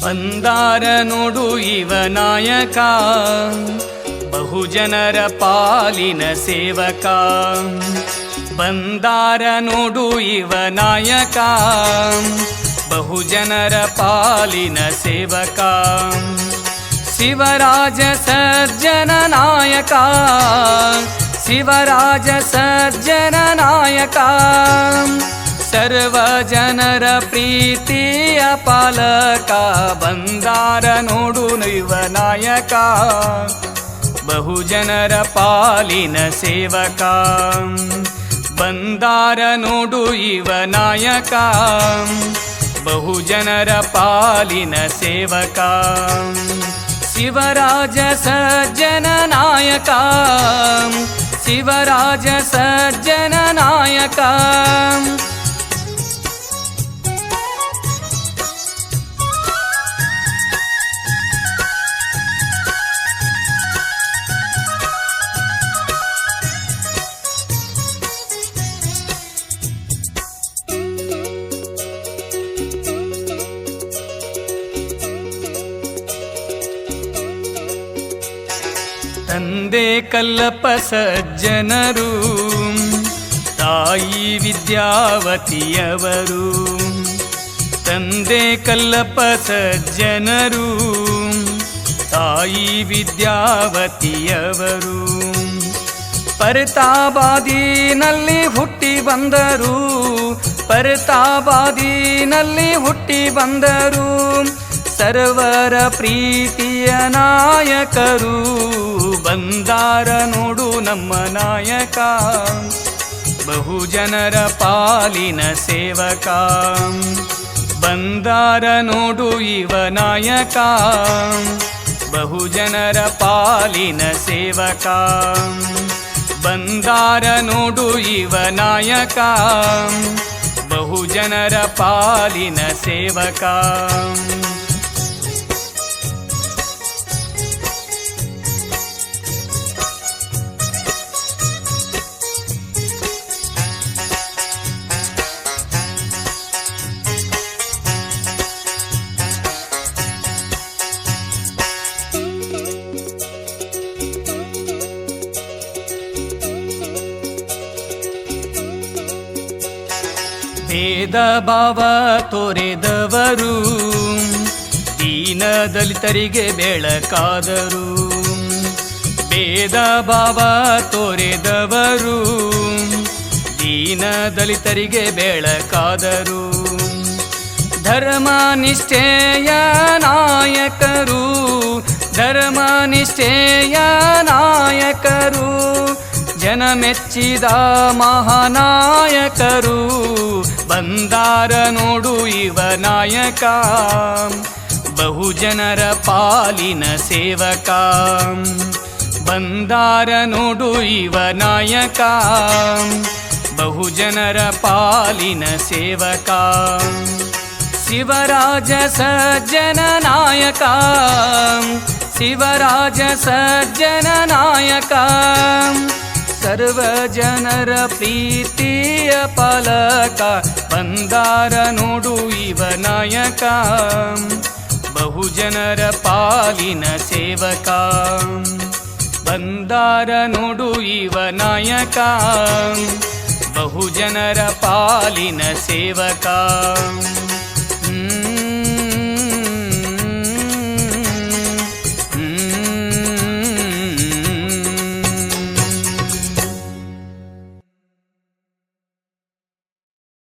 ಬಂದಾರ ನೋಡು ಇವ ನಾಯಕ, ಬಹುಜನರ ಪಾಲಿನ ಸೇವಕ. ಬಂದಾರ ನೋಡು ಇವ ನಾಯಕ, ಬಹುಜನರ ಪಾಲಿನ ಸೇವಕ. ಶಿವರಾಜ ಸಜ್ಜನ ನಾಯಕ, ಶಿವರಾಜ ಸಜ್ಜನ ನಾಯಕ. ಸರ್ವ ಜನರ ಪ್ರೀತಿಯ ಪಾಲಕ, ಬಂದಾರ ನೋಡು ಇವ ನಾಯಕ, ಬಹುಜನರ ಪಾಲಿನ ಸೇವಕ. ಬಂದಾರ ನೋಡು ಇವ ನಾಯಕ, ಬಹುಜನರ ಪಾಲಿನ ಸೇವಕ. ಶಿವರಾಜ ಸಜ್ಜನ ನಾಯಕ, ಶಿವರಾಜ ಸಜ್ಜನ ನಾಯಕ. ತಂದೆ ಕಲ್ಲಪ್ಪ ಸಜ್ಜನರು, ತಾಯಿ ವಿದ್ಯಾವತಿಯವರು. ತಂದೆ ಕಲ್ಲಪ್ಪ ಸಜ್ಜನರು, ತಾಯಿ ವಿದ್ಯಾವತಿಯವರು. ಪರತಾಬಾದಿನಲ್ಲಿ ಹುಟ್ಟಿ ಬಂದರು, ಪರತಾಬಾದಿನಲ್ಲಿ ಹುಟ್ಟಿ ಬಂದರು. ಸರ್ವರ ಪ್ರೀತಿಯ ನಾಯಕರು, ಬಂದಾರ ನೋಡು ನಮ್ಮ ನಾಯಕ, ಬಹುಜನರ ಪಾಲಿನ ಸೇವಕ. ಬಂದಾರ ನೋಡು ಇವ ನಾಯಕ, ಬಹುಜನರ ಪಾಲಿನ ಸೇವಕ. ಬಂದಾರ ನೋಡು ಇವ ನಾಯಕ, ಬಹುಜನರ ಪಾಲಿನ ಸೇವಕ. ಭೇದ ಭಾವ ತೋರೆದವರು, ದೀನ ದಲಿತರಿಗೆ ಬೆಳಕಾದರು. ಭೇದ ಭಾವ ತೋರೆದವರು, ದೀನ ದಲಿತರಿಗೆ ಬೆಳಕಾದರು. ಧರ್ಮ ನಿಷ್ಠೆಯ ನಾಯಕರು, ಧರ್ಮ ನಿಷ್ಠೆಯ ನಾಯಕರು. ಜನ ಮೆಚ್ಚಿದ ಮಹಾನಾಯಕರು, ಬಂದಾರ ನೋಡು ಇವ ನಾಯಕ, ಬಹುಜನರ ಪಾಲಿನ ಸೇವಕ. ಬಂದಾರ ನೋಡು ಇವ ನಾಯಕ, ಬಹುಜನರ ಪಾಲಿನ ಸೇವಕ. ಶಿವರಾಜ ಸಜ್ಜನ ನಾಯಕ, ಶಿವರಾಜ ಸಜ್ಜನ ನಾಯಕ. ಸರ್ವ ಜನರ ಪ್ರೀತಿಯ ಪಾಲಕ, ಬಂದಾರ ನೋಡು ಇವ ನಾಯಕ, ಬಹುಜನರ ಪಾಲಿನ ಸೇವಕ. ಬಂದಾರ ನೋಡು ಇವ ನಾಯಕ, ಬಹುಜನರ ಪಾಲಿನ ಸೇವಕ.